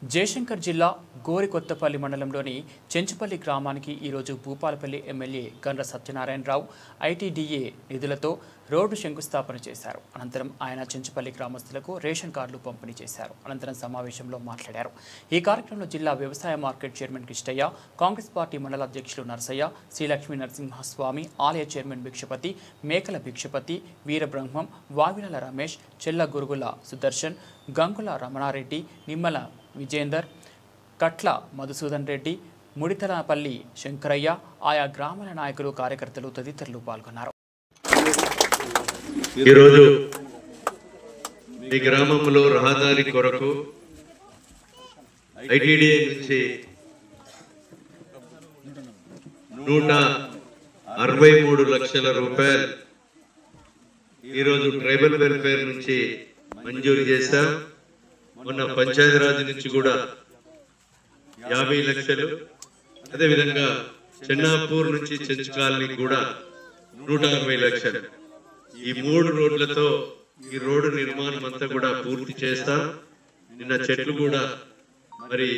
జయశంకర్ జిల్లా గోరికొత్తపల్లి మండలంలోని చెంచుపల్లి గ్రామానికి ఈరోజు భూపాలపల్లి ఎమ్మెల్యే గండ్ర సత్యనారాయణరావు ఐటీడీఏ నిధులతో రోడ్డు శంకుస్థాపన చేశారు. అనంతరం ఆయన చెంచుపల్లి గ్రామస్తులకు రేషన్ కార్డులు పంపిణీ చేశారు. అనంతరం సమావేశంలో మాట్లాడారు. ఈ కార్యక్రమంలో జిల్లా వ్యవసాయ market chairman Krishnaiah, Congress party మండల అధ్యక్షులు నరసయ్య, శ్రీలక్ష్మీ నరసింహస్వామి, ఆలయ చైర్మన్ భిక్షపతి, మేకల భిక్షపతి, వీరబ్రహ్మం, వావినల రమేష్, చెల్ల గురుగుల సుదర్శన్, గంగుల రమణారెడ్డి, నిమ్మల విజేందర్, కట్ల మధుసూదన్ రెడ్డి, ముడితలపల్లి శంకరయ్య, ఆయా గ్రామాల నాయకులు, కార్యకర్తలు తదితరులు పాల్గొన్నారు. ఈరోజు ఈ గ్రామంలో రహదారి కొరకు ఐటీడీఏ నుంచి 163 లక్షల రూపాయలు ఈరోజు ట్రైబల్ వెల్ఫేర్ నుంచి మంజూరు చేశాం. మొన్న పంచాయతీరాజ్ నుంచి కూడా 50 లక్షలు, అదేవిధంగా చెన్నాపూర్ నుంచి చెంచు కాలనీ కూడా 160 లక్షలు. ఈ 3 రోడ్లతో ఈ రోడ్డు నిర్మాణం అంతా కూడా పూర్తి చేస్తాం. నిన్న చెట్లు కూడా మరి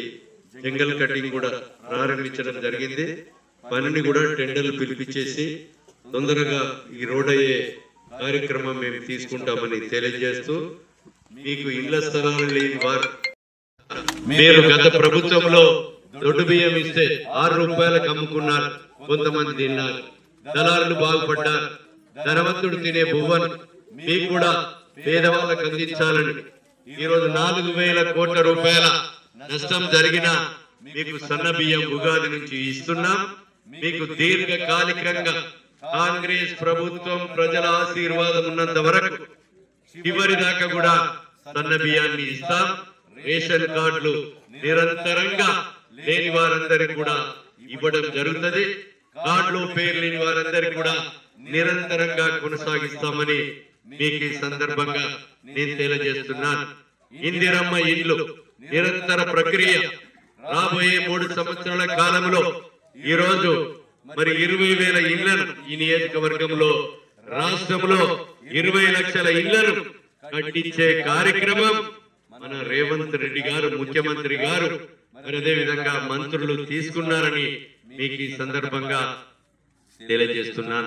జంగల్ కటింగ్ కూడా ప్రారంభించడం జరిగింది. పనిని కూడా టెండర్లు పిలిపించేసి తొందరగా ఈ రోడ్ అయ్యే కార్యక్రమం మేము తీసుకుంటామని తెలియజేస్తూ, మీకు ఇళ్ల స్థలాలు లేని వారు మీరు గత ప్రభుత్వంలో దొడ్డు బియ్యం ఇస్తే 6 రూపాయలకు అమ్ముకున్నారు, కొంతమంది తిన్నారు, దళారులు బాగుపడ్డారు. ధనవంతుడు తినే బువ్వను మీకు కూడా పేదవాళ్ళకు అందించాలని ఈరోజు 4,000 కోట్ల రూపాయల నష్టం జరిగిన మీకు సన్న బియ్యం ఉగాది నుంచి ఇస్తున్నాం. మీకు దీర్ఘకాలికంగా కాంగ్రెస్ ప్రభుత్వం ప్రజల ఆశీర్వాదం ఉన్నంత వరకు చివరి దాకా కూడా సన్న బియ్యాన్ని ఇస్తాం. రేషన్ కార్డులు నిరంతరంగా లేని వారందరికీ కూడా ఇవ్వడం జరుగుతుంది. కార్డులో పేరు లేని వారందరికీ కూడా నిరంతరంగా కొనసాగిస్తామని మీకు ఈ సందర్భంగా నేను తెలియజేస్తున్నాను. ఇందిరమ్మ ఇండ్లు నిరంతర ప్రక్రియ రాబోయే 3 సంవత్సరాల కాలంలో ఈరోజు మరి 20,000 ఇళ్లను ఈ నియోజకవర్గంలో రాష్ట్రంలో 20 లక్షల ఇళ్లను కట్టించే కార్యక్రమం మన రేవంత్ రెడ్డి గారు ముఖ్యమంత్రి గారు మరి అదే విధంగా మంత్రులు తీసుకున్నారని మీకు ఈ సందర్భంగా తెలియజేస్తున్నాను.